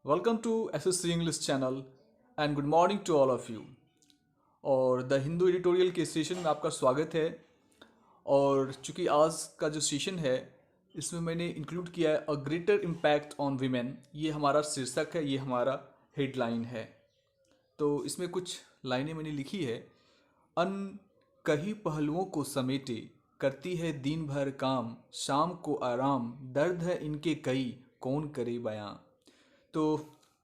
Welcome to SSC English channel and good morning to all of you. और the Hindu editorial के session में आपका स्वागत है। और चूंकि आज का जो सेशन है इसमें मैंने इंक्लूड किया है a greater impact on women. ये हमारा शीर्षक है, ये हमारा हेडलाइन है। तो इसमें कुछ लाइनें मैंने लिखी है। अन कहीं पहलुओं को समेटे करती है दिन भर काम, शाम को आराम, दर्द है इनके कई, कौन करे बयां। तो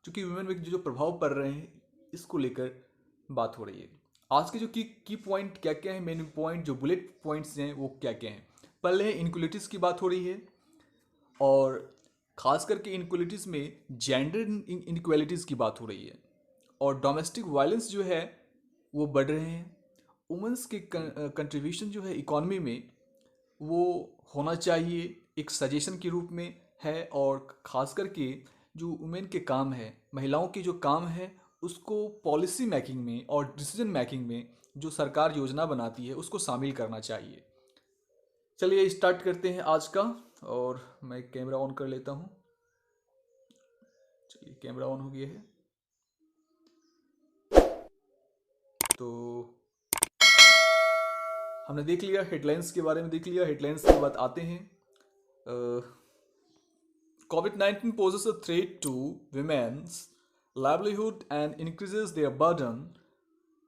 चूंकि वुमेन में जो प्रभाव पड़ रहे हैं इसको लेकर बात हो रही है। आज के जो की पॉइंट क्या क्या है, मेन पॉइंट जो बुलेट पॉइंट्स हैं वो क्या क्या हैं। पहले है इनक्वलिटीज़ की बात हो रही है, और ख़ास करके इनक्वलिटीज़ में जेंडर इनक्वलिटीज़ की बात हो रही है। और डोमेस्टिक वायलेंस जो है वो बढ़ रहे हैं। वुमेंस के कंट्रीब्यूशन जो है इकॉनमी में वो होना चाहिए, एक सजेशन के रूप में है। और ख़ास करके जो वुमेन के काम है, महिलाओं के जो काम है उसको पॉलिसी मेकिंग में और डिसीजन मेकिंग में जो सरकार योजना बनाती है उसको शामिल करना चाहिए। चलिए स्टार्ट करते हैं आज का। और मैं कैमरा ऑन कर लेता हूँ। चलिए कैमरा ऑन हो गया है। तो हमने देख लिया, हेडलाइंस के बारे में देख लिया। हेडलाइंस के बाद आते हैं। COVID-19 poses a threat to women's livelihood and increases their burden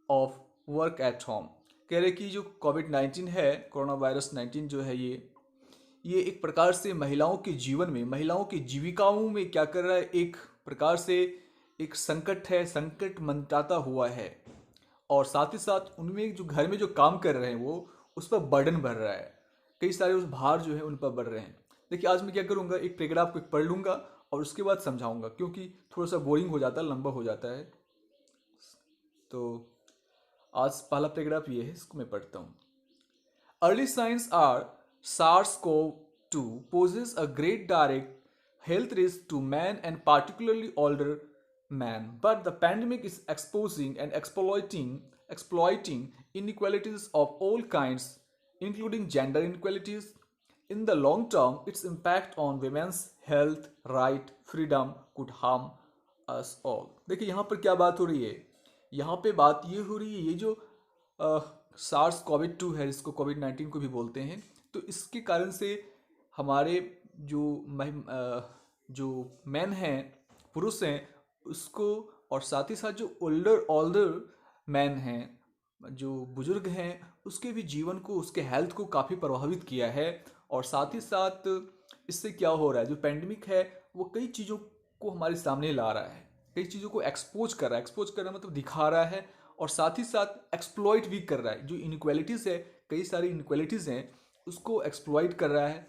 of work at home। कह रहे कि जो COVID-19 है, कोरोना वायरस 19 जो है, ये एक प्रकार से महिलाओं के जीवन में, महिलाओं की जीविकाओं में क्या कर रहा है, एक प्रकार से एक संकट है, संकट मंटाता हुआ है। और साथ ही साथ उनमें जो घर में जो काम कर रहे हैं वो उस पर बर्डन बढ़ रहा है। कई सारे उस भार जो है उन पर बढ़ रहे हैं। देखिए आज मैं क्या करूँगा, एक पैराग्राफ को पढ़ लूँगा और उसके बाद समझाऊंगा, क्योंकि थोड़ा सा बोरिंग हो जाता है, लंबा हो जाता है। तो आज पहला पैराग्राफ ये है, इसको मैं पढ़ता हूँ। Early science are SARS-CoV-2 poses a great direct health risk to men and particularly older men, but the pandemic is exposing and exploiting inequalities of all kinds, including gender inequalities. In the long term, its impact on women's health, right, freedom could harm us all। देखिए यहाँ पर क्या बात हो रही है, यहाँ पे बात ये हो रही है, ये जो SARS-CoV-2 है, जिसको COVID-19 को भी बोलते हैं, तो इसके कारण से हमारे जो जो मैन हैं, पुरुष हैं, उसको, और साथ ही साथ जो ओल्डर मैन हैं, जो बुजुर्ग हैं, उसके भी जीवन को, उसके हेल्थ को काफ़ी प्रभावित किया है। और साथ ही साथ इससे क्या हो रहा है, जो पेंडेमिक है वो कई चीज़ों को हमारे सामने ला रहा है, कई चीज़ों को एक्सपोज कर रहा है। एक्सपोज कर रहा है मतलब दिखा रहा है, और साथ ही साथ एक्सप्लॉइट भी कर रहा है। जो इनक्वालिटीज़ है, कई सारी इनक्वालिटीज़ हैं, उसको एक्सप्लॉइट कर रहा है।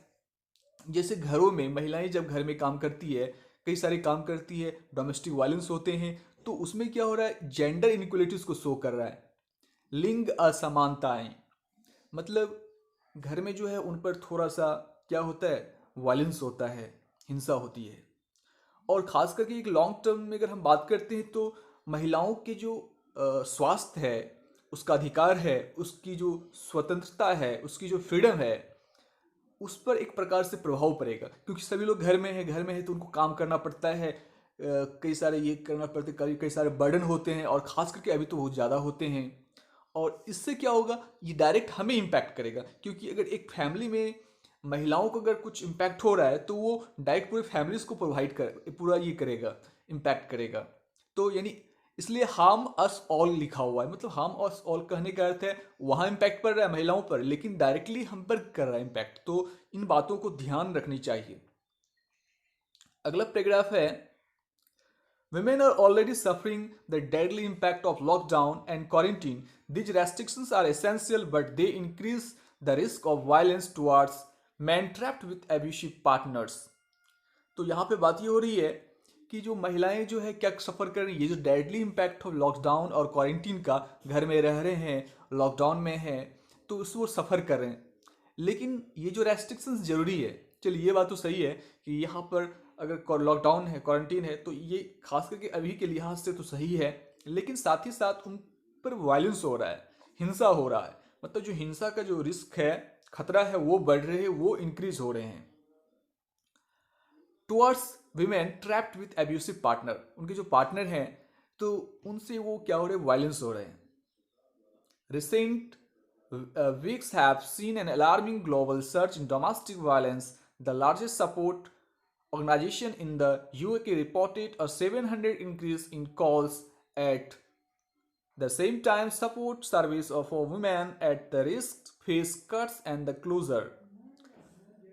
जैसे घरों में महिलाएं जब घर में काम करती है, कई सारे काम करती है, डोमेस्टिक वायलेंस होते हैं, तो उसमें क्या हो रहा है, जेंडर इनक्वालिटीज़ को शो कर रहा है। लिंग असमानताएं, मतलब घर में जो है उन पर थोड़ा सा क्या होता है, वायलेंस होता है, हिंसा होती है। और ख़ास करके एक लॉन्ग टर्म में अगर हम बात करते हैं तो महिलाओं के जो स्वास्थ्य है, उसका अधिकार है, उसकी जो स्वतंत्रता है, उसकी जो फ्रीडम है, उस पर एक प्रकार से प्रभाव पड़ेगा। क्योंकि सभी लोग घर में है तो उनको काम करना पड़ता है, कई सारे ये करना पड़ते, कई सारे बर्डन होते हैं, और ख़ास करके अभी तो बहुत ज़्यादा होते हैं। और इससे क्या होगा, ये डायरेक्ट हमें इम्पैक्ट करेगा। क्योंकि अगर एक फैमिली में महिलाओं को अगर कुछ इम्पैक्ट हो रहा है तो वो डायरेक्ट पूरे फैमिलीज को प्रोवाइड कर, पूरा ये करेगा, इम्पैक्ट करेगा। तो यानी इसलिए हार्म अस ऑल लिखा हुआ है। मतलब हार्म अस ऑल कहने का अर्थ है वहाँ इम्पैक्ट पड़ रहा है महिलाओं पर, लेकिन डायरेक्टली हम पर कर रहा है इम्पैक्ट। तो इन बातों को ध्यान रखनी चाहिए। अगला पैराग्राफ है, women are already suffering the deadly impact of lockdown and quarantine. These restrictions are essential, but they increase the risk of violence towards men trapped with abusive partners। तो यहाँ पे बात ये हो रही है कि जो महिलाएं जो है क्या सफ़र कर रही है, ये जो डेडली इम्पैक्ट ऑफ लॉकडाउन और क्वारंटीन का, घर में रह रहे हैं, लॉकडाउन में हैं, तो उसको वो सफ़र कर रहे हैं। लेकिन ये जो रेस्ट्रिक्शंस ज़रूरी है, चलिए ये बात तो सही है कि यहाँ पर अगर लॉकडाउन है, क्वारंटीन है, तो ये खास करके अभी के लिहाज से तो सही है। लेकिन साथ ही साथ उन पर वायलेंस हो रहा है, हिंसा हो रहा है। मतलब जो हिंसा का जो रिस्क है, खतरा है, वो बढ़ रहे हैं, वो इंक्रीज हो रहे हैं। Towards women trapped with abusive partner, उनके जो पार्टनर हैं तो उनसे वो क्या हो रहे हैं, वायलेंस हो रहे हैं. Recent weeks have seen an alarming global surge in domestic violence. The largest support organization in the UK reported a 700 increase in calls at the same time. Support service for women at the risk face cuts and the closure.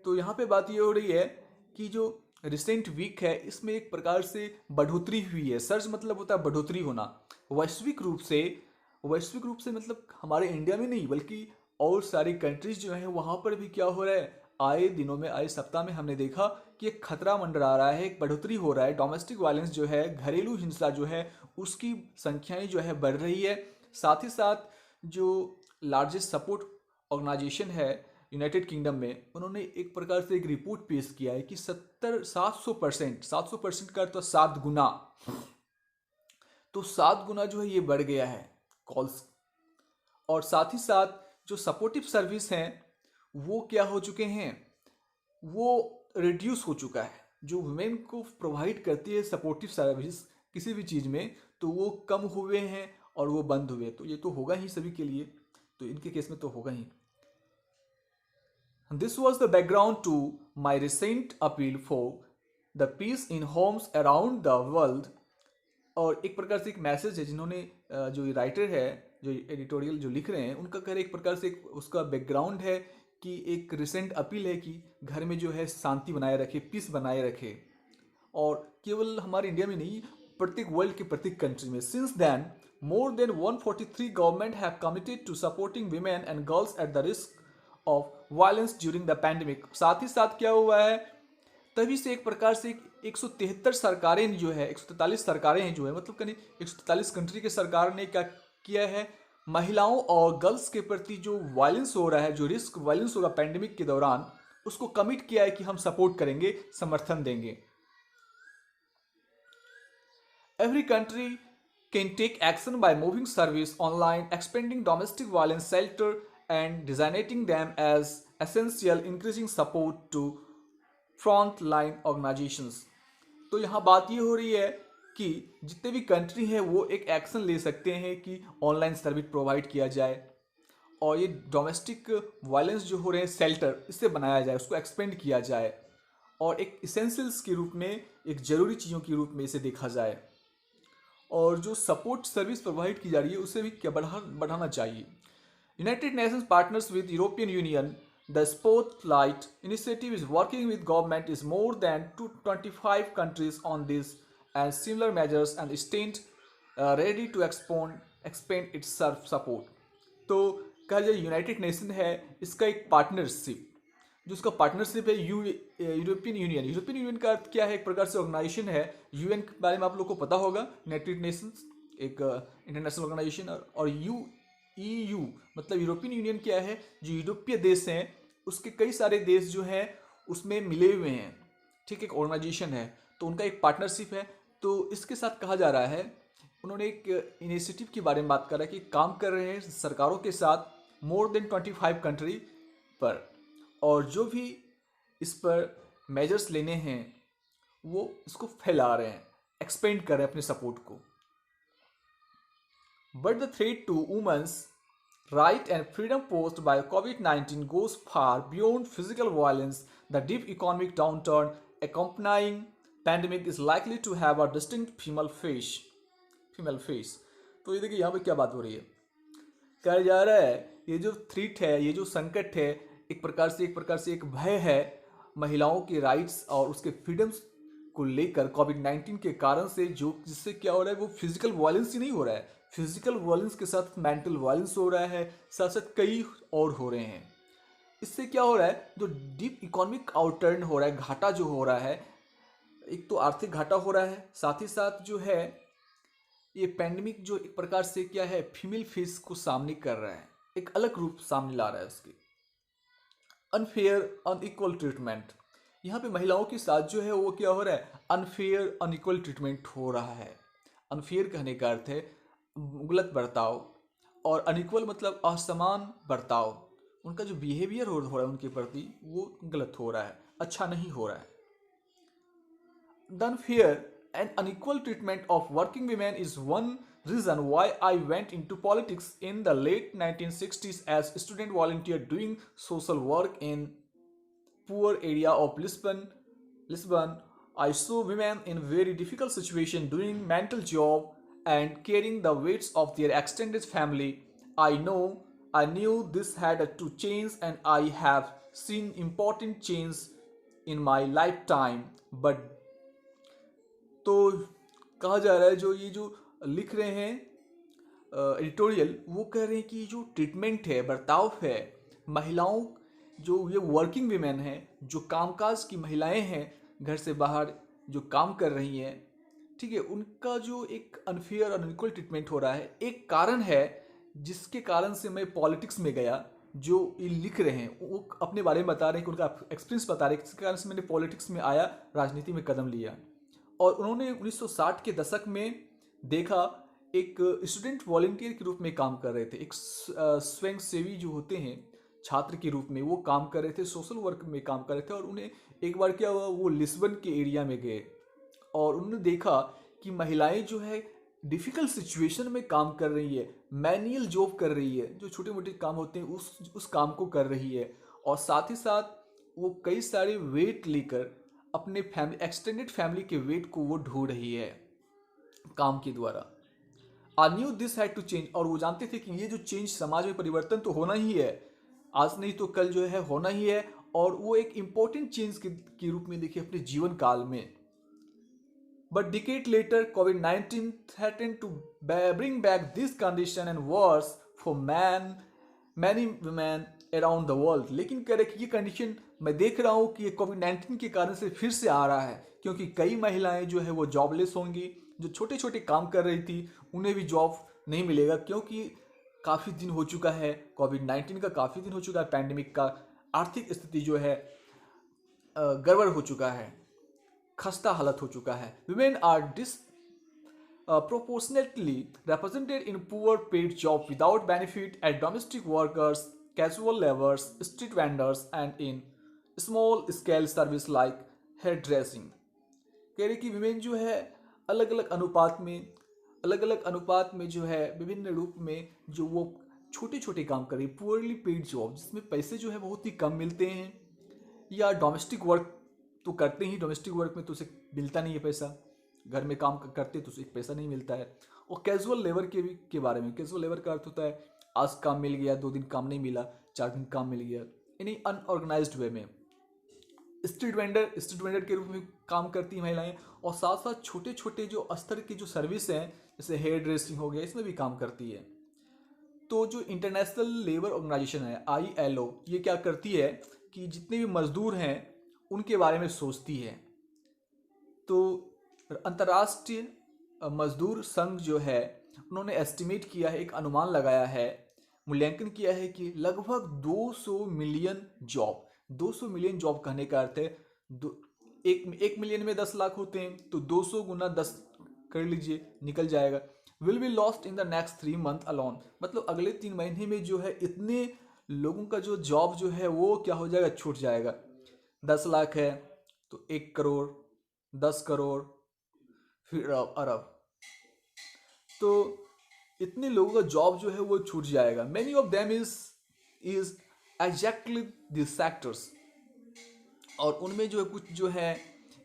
तो यहाँ पे बात ये हो रही है कि जो रिसेंट वीक है इसमें एक प्रकार से बढ़ोतरी हुई है. सर्ज मतलब होता है बढ़ोतरी होना. वैश्विक रूप से, वैश्विक रूप से मतलब हमारे इंडिया में नहीं बल्कि और सारी कंट्रीज जो हैं वहाँ पर भी क्या हो रहा है, आए दिनों में, आए सप्ताह में हमने देखा कि एक खतरा मंडरा रहा है, एक बढ़ोतरी हो रहा है. डोमेस्टिक वायलेंस जो है, घरेलू हिंसा जो है, उसकी संख्याएं जो है बढ़ रही है. साथ ही साथ जो लार्जेस्ट सपोर्ट ऑर्गेनाइजेशन है यूनाइटेड किंगडम में, उन्होंने एक प्रकार से एक रिपोर्ट पेश किया है कि 700% 700% का तो 7 गुना, तो 7 गुना जो है ये बढ़ गया है कॉल्स. और साथ ही साथ जो सपोर्टिव सर्विस हैं वो क्या हो चुके हैं, वो रिड्यूस हो चुका है. जो वुमेन को प्रोवाइड करती है सपोर्टिव सर्विस किसी भी चीज़ में, तो वो कम हुए हैं और वो बंद हुए. तो ये तो होगा ही सभी के लिए, तो इनके केस में तो होगा ही. This was the background to my recent appeal for the peace in homes around the world. और एक प्रकार से एक मैसेज है जिन्होंने जो राइटर है, जो एडिटोरियल जो लिख रहे हैं, उनका कह रहे एक प्रकार से एक उसका बैकग्राउंड है कि एक रिसेंट अपील है कि घर में जो है शांति बनाए रखे, पीस बनाए रखे. और केवल हमारे इंडिया में नहीं, प्रत्येक वर्ल्ड के प्रत्येक कंट्री में. Since then more than 143 government have committed to supporting women and girls at the risk of violence during the pandemic. साथ ही साथ क्या हुआ है, तभी से एक प्रकार से 173 सरकारें जो है, 143 सरकारें हैं जो है, मतलब कहीं 143 कंट्री के सरकार ने क्या किया है, महिलाओं और गर्ल्स के प्रति जो वायलेंस हो रहा है, जो रिस्क वायलेंस होगा पैंडेमिक के दौरान, उसको कमिट किया है कि हम सपोर्ट करेंगे, समर्थन देंगे. Every country can take action by moving service online, expanding domestic violence shelter and designating them as essential, increasing support to frontline organizations. तो यहाँ बात ये हो रही है कि जितने भी कंट्री हैं वो एक एक्शन ले सकते हैं कि ऑनलाइन सर्विस प्रोवाइड किया जाए और ये डोमेस्टिक वायलेंस जो हो रहे हैं शेल्टर, इससे बनाया जाए, उसको एक्सपेंड किया जाए और एक इसेंशियल्स के रूप में, एक ज़रूरी चीज़ों के रूप में इसे देखा जाए. और जो सपोर्ट सर्विस प्रोवाइड की जा रही है उसे भी क्या बढ़ाना चाहिए. United Nations partners with European Union. The Spotlight initiative is working with government is more than 225 countries on this and similar measures and stand ready to expand its support. तो कहा जाए यूनाइटेड नेशन है, इसका एक partnership, जो उसका partnership है European union. European union का अर्थ क्या है, एक प्रकार से ऑर्गेनाइजेशन है. यूएन के बारे में आप लोग को पता होगा, यूनाइटेड नेशंस एक इंटरनेशनल ऑर्गेनाइजेशन. और EU मतलब यूरोपियन यूनियन क्या है, जो यूरोपीय देश हैं उसके कई सारे देश जो हैं उसमें मिले हुए हैं. ठीक, एक ऑर्गेनाइजेशन है, तो उनका एक पार्टनरशिप है. तो इसके साथ कहा जा रहा है, उन्होंने एक इनिशिएटिव के बारे में बात कर रहा है कि काम कर रहे हैं सरकारों के साथ मोर देन 25 कंट्री पर, और जो भी इस पर मेजर्स लेने हैं वो इसको फैला रहे हैं, एक्सपेंड कर रहे हैं अपने सपोर्ट को. But the threat to women's right and freedom posed by COVID-19 goes far beyond physical violence. The deep economic downturn accompanying pandemic is likely to have a distinct female face. तो ये देखिए यहाँ पे क्या बात हो रही है, कहा जा रहा है ये जो थ्रेट है, ये जो संकट है, एक प्रकार से एक भय है महिलाओं के राइट्स और उसके फ्रीडम्स को लेकर कोविड-19 के कारण से, जो जिससे क्या हो रहा है, वो फिजिकल वायलेंस ही नहीं हो रहा है, फिजिकल वायलेंस के साथ मेंटल वायलेंस हो रहा है, साथ साथ कई और हो रहे हैं. इससे क्या हो रहा है, जो डीप इकोनॉमिक आउटटर्न हो रहा है, घाटा जो हो रहा है, एक तो आर्थिक घाटा हो रहा है, साथ ही साथ जो है ये पैंडेमिक जो एक प्रकार से क्या है, फीमेल फेस को सामने कर रहा है, एक अलग रूप सामने ला रहा है उसके. अनफेयर अनइक्वल ट्रीटमेंट, यहाँ पे महिलाओं के साथ जो है वो क्या हो रहा है, अनफेयर अनइक्वल ट्रीटमेंट हो रहा है. अनफेयर कहने का अर्थ है गलत बर्ताव, और अनइक्वल मतलब असमान बर्ताव. उनका जो बिहेवियर हो रहा है उनके प्रति वो गलत हो रहा है, अच्छा नहीं हो रहा है. the unfair and unequal treatment of working women is one reason why I went into politics in the late 1960s as a student volunteer doing social work in poor area of Lisbon. I saw women in very difficult situation doing mental job and carrying the weights of their extended family. I knew this had to change, and I have seen important change in my lifetime. But तो कहा जा रहा है जो ये जो लिख रहे हैं एडिटोरियल, वो कह रहे हैं कि जो ट्रीटमेंट है, बर्ताव है महिलाओं, जो ये वर्किंग वीमेन हैं, जो कामकाज की महिलाएं हैं, घर से बाहर जो काम कर रही हैं, ठीक है, उनका जो एक अनफेयर और अनइक्वल ट्रीटमेंट हो रहा है, एक कारण है जिसके कारण से मैं पॉलिटिक्स में गया। जो ये लिख रहे हैं वो अपने बारे में बता रहे हैं कि उनका एक्सपीरियंस बता रहे हैं, जिसके कारण से मैंने पॉलिटिक्स में आया, राजनीति में कदम लिया। और उन्होंने 1960 के दशक में देखा, एक स्टूडेंट वॉलंटियर के रूप में काम कर रहे थे, एक स्वयंसेवी जो होते हैं छात्र के रूप में वो काम कर रहे थे, सोशल वर्क में काम कर रहे थे। और उन्हें एक बार क्या हुआ, वो लिस्बन के एरिया में गए और उन्होंने देखा कि महिलाएं जो है डिफ़िकल्ट सिचुएशन में काम कर रही है, मैनुअल जॉब कर रही है, जो छोटे मोटे काम होते हैं उस काम को कर रही है। और साथ ही साथ वो कई सारे वेट लेकर अपने फैमिली, एक्सटेंडेड फैमिली के वेट को वो ढो रही है काम के द्वारा। I knew this had to change, और वो जानते थे कि ये जो चेंज, समाज में परिवर्तन तो होना ही है, आज नहीं तो कल जो है होना ही है। और वो एक इम्पोर्टेंट चेंज के रूप में देखिए अपने जीवन काल में। But decade later, COVID-19 threatened to bring back this condition and worse for many women around the world. लेकिन कह रहे कि ये कंडीशन मैं देख रहा हूँ कि ये कोविड-19 के कारण से फिर से आ रहा है, क्योंकि कई महिलाएं जो है वो जॉबलेस होंगी। जो छोटे छोटे काम कर रही थी उन्हें भी जॉब नहीं मिलेगा, क्योंकि काफ़ी दिन हो चुका है, कोविड-19 का काफ़ी दिन हो चुका है, पैंडेमिक का, आर्थिक स्थिति जो है गड़बड़ हो चुका है, खस्ता हालत हो चुका है। Women are disproportionately represented in poor paid jobs without benefit as domestic workers, casual laborers, street vendors, and in small scale service like hairdressing. कह रहे कि विमेन जो है अलग अलग अनुपात में जो है विभिन्न रूप में जो वो छोटे छोटे काम कर रही है, पुअरली पेड जॉब, जिसमें पैसे जो है बहुत ही कम मिलते हैं, या डोमेस्टिक वर्क तो करते ही, डोमेस्टिक वर्क में तो उसे मिलता नहीं है पैसा, घर में काम करते तो उसे पैसा नहीं मिलता है। और कैजुअल लेबर के बारे में, कैजुअल लेबर का अर्थ होता है आज काम मिल गया, 2 दिन काम नहीं मिला, 4 दिन काम मिल गया, यानी अनऑर्गेनाइज्ड वे में। स्ट्रीट वेंडर के रूप में काम करती हैं महिलाएं, और साथ साथ छोटे छोटे जो स्तर की जो सर्विस हैं, जैसे हेयर ड्रेसिंग हो गया, इसमें भी काम करती है। तो जो इंटरनेशनल लेबर ऑर्गेनाइजेशन है ILO, ये क्या करती है कि जितने भी मजदूर हैं उनके बारे में सोचती है। तो अंतर्राष्ट्रीय मजदूर संघ जो है, उन्होंने एस्टिमेट किया है, एक अनुमान लगाया है, मूल्यांकन किया है कि लगभग 200 मिलियन जॉब, 200 मिलियन जॉब कहने का अर्थ है एक मिलियन में 10 लाख होते हैं, तो 200 गुना 10 कर लीजिए, निकल जाएगा। Will be lost in the next 3 month alone, मतलब अगले 3 महीने में जो है इतने लोगों का जो जॉब जो है वो क्या हो जाएगा, छूट जाएगा। 10 लाख है तो 1 करोड़, 10 करोड़, फिर अरब, तो इतने लोगों का जॉब जो है वो छूट जाएगा। Many of them is exactly this sectors, और उनमें जो है कुछ जो है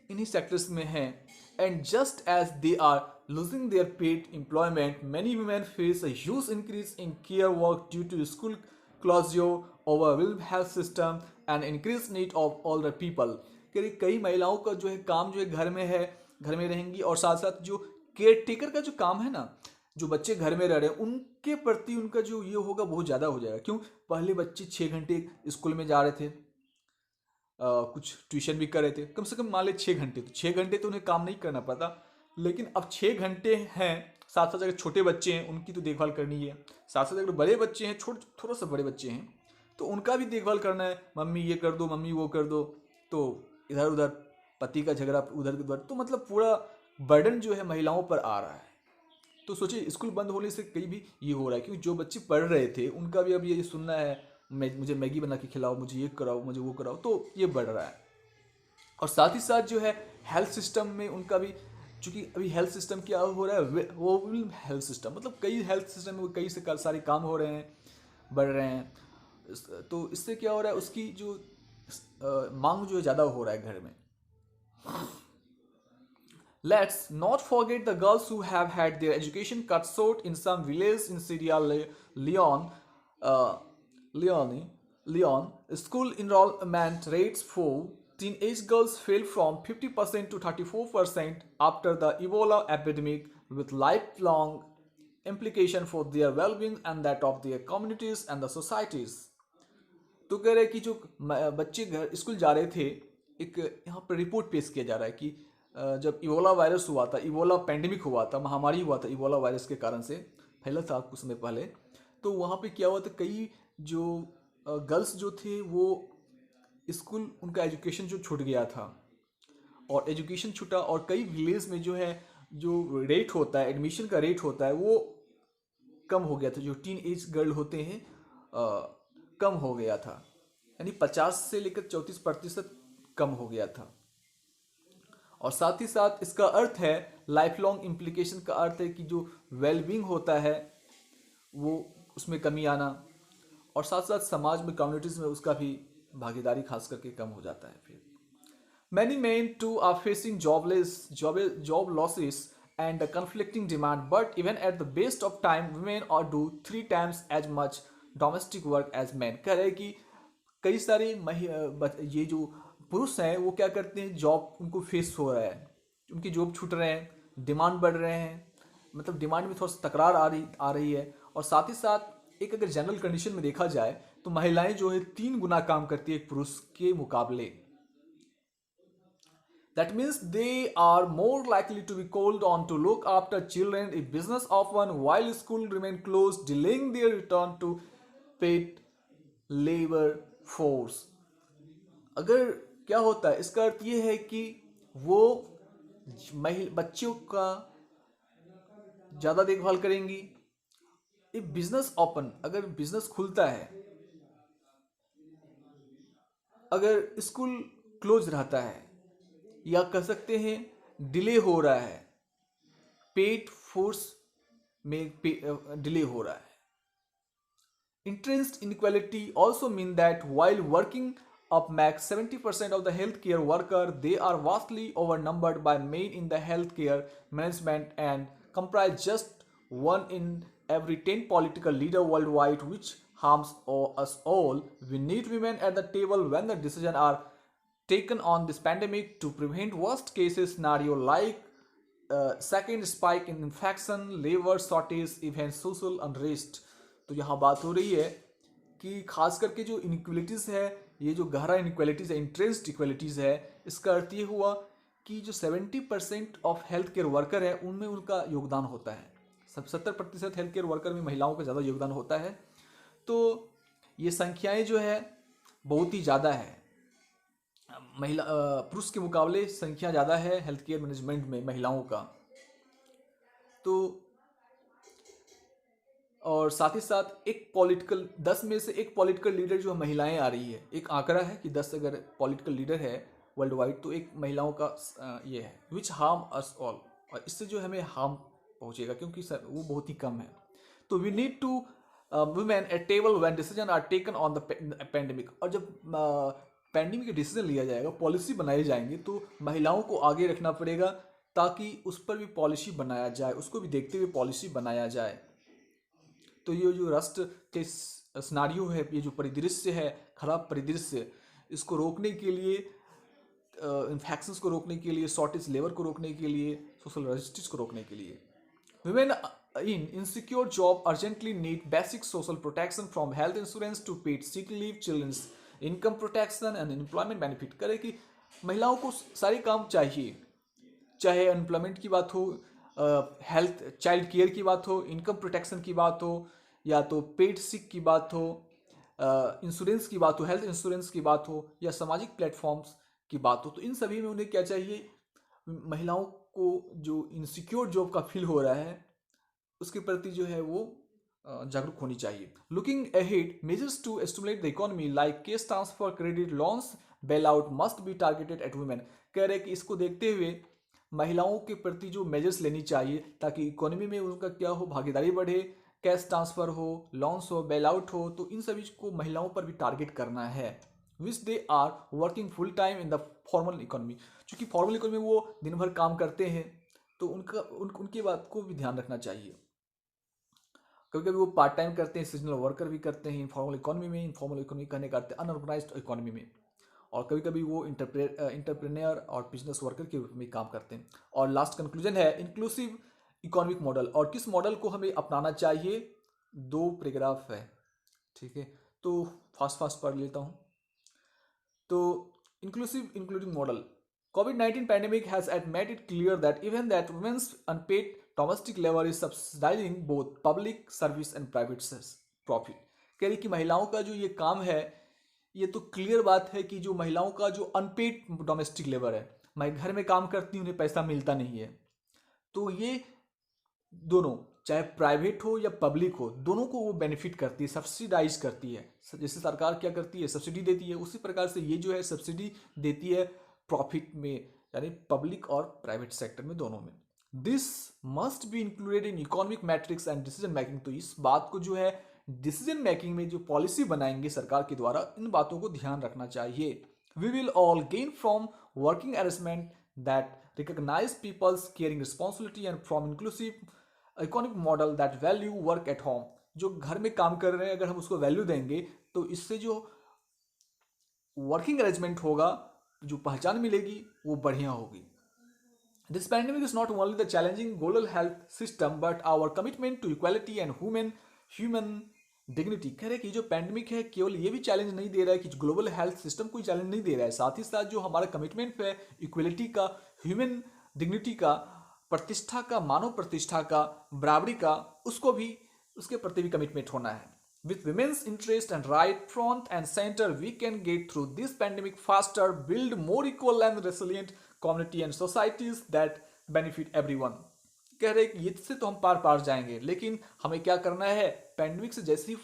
इन्हीं सेक्टर्स में है। And just as they are losing their paid employment, many women face a huge increase in care work due to school closure, overwhelmed health system and increased need of older people। कई महिलाओं का जो है काम जो है घर में है, घर में रहेंगी, और साथ साथ जो केयर टेकर का जो काम है ना, जो बच्चे घर में रह रहे हैं उनके प्रति उनका जो ये होगा बहुत ज़्यादा हो जाएगा। क्यों, पहले बच्चे 6 घंटे स्कूल में जा रहे थे, कुछ ट्यूशन भी कर रहे थे, कम से कम मान ले 6 घंटे, तो 6 घंटे तो उन्हें काम नहीं करना पड़ता। लेकिन अब 6 घंटे हैं, साथ साथ अगर छोटे बच्चे हैं उनकी तो देखभाल करनी है, साथ साथ अगर बड़े बच्चे हैं, थोड़ा सा बड़े बच्चे हैं तो उनका भी देखभाल करना है, मम्मी ये कर दो, मम्मी वो कर दो, तो इधर उधर पति का झगड़ा उधर उधर, तो मतलब पूरा बर्डन जो है महिलाओं पर आ रहा है। तो सोचिए स्कूल बंद होने से कहीं भी ये हो रहा है, क्योंकि जो बच्चे पढ़ रहे थे उनका भी अब ये सुनना है, मुझे मैगी बना के खिलाओ, मुझे ये कराओ, मुझे वो कराओ, तो ये बढ़ रहा है। और साथ ही साथ जो है हेल्थ सिस्टम में उनका भी, चूँकि अभी हेल्थ सिस्टम क्या हो रहा है, वो हेल्थ सिस्टम मतलब कई हेल्थ सिस्टम में कई से सारे काम हो रहे हैं, बढ़ रहे हैं। तो इससे क्या हो रहा है, उसकी जो मांग जो है ज़्यादा हो रहा है घर में। Let's not forget the girls who have had their education cut short in some village in Sierra Leone. Uh, Leone, Leone. School enrollment rates for teenage girls fell from 50% to 34% after the Ebola epidemic, with lifelong implication for their well-being and that of their communities and the societies. तो कह रहे कि जो बच्चे घर school जा रहे थे, एक यहाँ पर रिपोर्ट पेश किया जा रहा है कि जब इबोला वायरस हुआ था, इबोला पेंडेमिक हुआ था, महामारी हुआ था, इबोला वायरस के कारण से फैला था कुछ समय पहले। तो वहाँ पे क्या हुआ था, कई जो गर्ल्स जो थे वो स्कूल, उनका एजुकेशन जो छूट गया था, और एजुकेशन छूटा, और कई विलेज में जो है जो रेट होता है, एडमिशन का रेट होता है, वो कम हो गया था। जो टीन एज गर्ल होते हैं कम हो गया था, यानी 50 से लेकर 34% कम हो गया था। और साथ ही साथ इसका अर्थ है, लाइफ लॉन्ग इम्प्लीकेशन का अर्थ है कि जो वेलबींग होता है वो उसमें कमी आना, और साथ साथ समाज में, कम्युनिटीज़ में उसका भी भागीदारी खास करके कम हो जाता है। फिर many men too are facing job losses and the conflicting demand, but even at the best of time women are do 3 times as much domestic work as men। कह रहे हैं कि कई सारे ये जो पुरुष हैं वो क्या करते हैं, जॉब उनको फेस हो रहा है, उनकी जॉब छूट रहे हैं, डिमांड बढ़ रहे हैं, मतलब डिमांड में थोड़ा सा तकरार आ रही है। और साथ ही साथ एक अगर जनरल कंडीशन में देखा जाए तो महिलाएं जो है 3 गुना काम करती है एक पुरुष के मुकाबले। That means they are more likely to be called on to look after children if business often while school remain closed, delaying their return to paid labor force। अगर क्या होता है, इसका अर्थ ये है कि वो बच्चों का ज़्यादा देखभाल करेंगी। इफ बिजनेस ओपन, अगर बिजनेस खुलता है, अगर स्कूल क्लोज रहता है, या कह सकते हैं डिले हो रहा है, पेड फोर्स में डिले हो रहा है। Interest inequality also mean that while working up max 70% of the healthcare worker, they are vastly outnumbered by men in the healthcare management and comprise just 1 in every 10 political leader worldwide, which harms us all. We need women at the table when the decisions are taken on this pandemic to prevent worst cases scenario like second spike in infection, labor shortage, even social unrest। तो यहाँ बात हो रही है कि खास करके जो इनइक्वलिटीज़ है, ये जो गहरा इनइक्वलिटीज़ है, इंटरेस्ट इक्वलिटीज़ है, इसका अर्थ ये हुआ कि जो 70% ऑफ हेल्थ केयर वर्कर है उनमें उनका योगदान होता है। 70% हेल्थ केयर वर्कर में महिलाओं का ज़्यादा योगदान होता है। तो ये संख्याएं जो है बहुत ही ज़्यादा है, महिला पुरुष के मुकाबले संख्या ज़्यादा है हेल्थ केयर मैनेजमेंट में महिलाओं का। तो और साथ ही साथ एक पॉलिटिकल 10 में से एक पॉलिटिकल लीडर जो महिलाएं आ रही है। एक आंकड़ा है कि 10 अगर पॉलिटिकल लीडर है वर्ल्ड वाइड तो एक महिलाओं का ये है, विच हार्म अस ऑल, और इससे जो हमें हार्म पहुंचेगा क्योंकि वो बहुत ही कम है। तो we need to women at table when decision are taken on the pandemic. और जब पेंडेमिक का डिसीजन लिया जाएगा, पॉलिसी बनाए जाएंगे, तो महिलाओं को आगे रखना पड़ेगा ताकि उस पर भी पॉलिसी बनाया जाए, उसको भी देखते हुए पॉलिसी बनाया जाए। तो ये जो राष्ट्र के सिनारियो है, ये जो परिदृश्य है, खराब परिदृश्य, इसको रोकने के लिए, इन्फेक्शंस को रोकने के लिए, शॉर्टेज लेबर को रोकने के लिए, सोशल रजिस्टिस को रोकने के लिए, women in insecure job urgently need basic social protection from health insurance to paid sick leave, children's income protection and employment benefit। करे कि महिलाओं को सारे काम चाहिए, चाहे अनएम्प्लॉयमेंट की बात हो, हेल्थ चाइल्ड केयर की बात हो, इनकम प्रोटेक्शन की बात हो, या तो पेड सिक की बात हो, इंश्योरेंस की बात हो, हेल्थ इंश्योरेंस की बात हो, या सामाजिक प्लेटफॉर्म्स की बात हो। तो इन सभी में उन्हें क्या चाहिए, महिलाओं को जो इनसिक्योर जॉब का फील हो रहा है उसके प्रति जो है वो जागरूक होनी चाहिए। Looking ahead, measures to stimulate the economy like cash transfer, credit, loans, bail out must be targeted at women. कह रहे हैं कि इसको देखते हुए महिलाओं के प्रति जो मेजर्स लेनी चाहिए ताकि इकोनॉमी में उनका क्या हो, भागीदारी बढ़े, कैश ट्रांसफर हो, लोन्स हो, बेल आउट हो, तो इन सभी को महिलाओं पर भी टारगेट करना है, which they are working full time in the formal economy. चूंकि फॉर्मल इकोनॉमी में वो दिन भर काम करते हैं तो उनकी बात को भी ध्यान रखना चाहिए। कभी कभी वो पार्ट टाइम करते हैं, सीजनल वर्कर भी करते हैं इनफॉर्मल इकोनॉमी में। इनफॉर्मल इकोनॉमी कहने का अर्थ है अनऑर्गेनाइज्ड इकोनॉमी में। और कभी कभी वो इंटरप्रेन्योर और बिजनेस वर्कर के रूप में काम करते हैं। और लास्ट कंक्लूजन है इंक्लूसिव इकोनॉमिक मॉडल, और किस मॉडल को हमें अपनाना चाहिए। 2 पैराग्राफ है, ठीक है, तो फास्ट फास्ट पढ़ लेता हूँ। तो inclusive including model, COVID-19 pandemic has made it clear that even that women's unpaid domestic labor is subsidizing both public service and private profit। कह रही कि महिलाओं का जो ये काम है, ये तो क्लियर बात है कि जो महिलाओं का जो अनपेड डोमेस्टिक लेबर है, मैं घर में काम करती हूँ, उन्हें पैसा मिलता नहीं है, तो ये दोनों चाहे प्राइवेट हो या पब्लिक हो, दोनों को वो बेनिफिट करती है, सब्सिडाइज करती है। जैसे सरकार क्या करती है, सब्सिडी देती है, उसी प्रकार से ये जो है सब्सिडी देती है प्रॉफिट में, यानी पब्लिक और प्राइवेट सेक्टर में, दोनों में। This must be included in economic matrix and decision making. तो इस बात को जो है डिसीजन मेकिंग में जो पॉलिसी बनाएंगे सरकार के द्वारा, इन बातों को ध्यान रखना चाहिए। We will all gain from working arrangement that recognise people's caring responsibility and from inclusive economic model that value work at home. जो घर में काम कर रहे हैं अगर हम उसको वैल्यू देंगे तो इससे जो वर्किंग अरेंजमेंट होगा, जो पहचान मिलेगी, वो बढ़िया होगी। This pandemic is not only the challenging global health system but our commitment to equality and human dignity. कह रहे कि जो पैंडेमिक है केवल ये भी चैलेंज नहीं दे रहा है कि ग्लोबल हेल्थ सिस्टम कोई चैलेंज नहीं दे रहा है, साथ ही साथ जो हमारा कमिटमेंट है इक्वलिटी का, ह्यूमन डिग्निटी का, प्रतिष्ठा का, मानव प्रतिष्ठा का, बराबरी का, उसको भी, उसके प्रति भी कमिटमेंट होना है। With women's interest and right front and center, we can get through this pandemic faster, build more equal and resilient community and societies that benefit everyone। कह रहे कि इससे तो हम पार जाएंगे, लेकिन हमें क्या करना है, पैंडेमिक से जैसे ही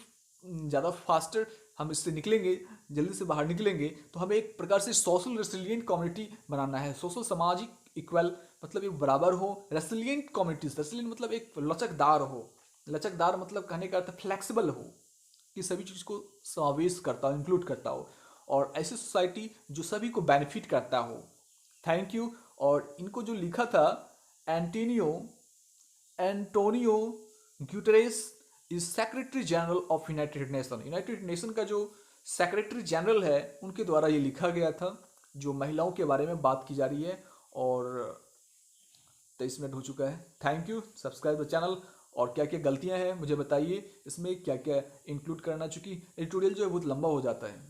ज़्यादा फास्टर हम इससे निकलेंगे, जल्दी से बाहर निकलेंगे, तो हमें एक प्रकार से सोशल रेसिलियंट कम्युनिटी बनाना है। सोशल, सामाजिक, इक्वल मतलब एक बराबर हो, रेसिलियंट कम्युनिटीज, रेसिलियंट मतलब एक लचकदार हो, लचकदार मतलब कहने का अर्थ फ्लेक्सिबल हो, कि सभी चीज़ को समावेश करता हो, इंक्लूड करता हो, और ऐसी सोसाइटी जो सभी को बेनिफिट करता हो। Thank you. और इनको जो लिखा था Antonio Guterres is secretary general of United nation. United nation का जो सेक्रेटरी जनरल है, उनके द्वारा ये लिखा गया था, जो महिलाओं के बारे में बात की जा रही है। और 23 मिनट हो चुका है। Thank you. Subscribe the channel. और क्या क्या गलतियां हैं मुझे बताइए, इसमें क्या क्या इंक्लूड करना, चूंकि एडिटोरियल जो है बहुत लंबा हो जाता है।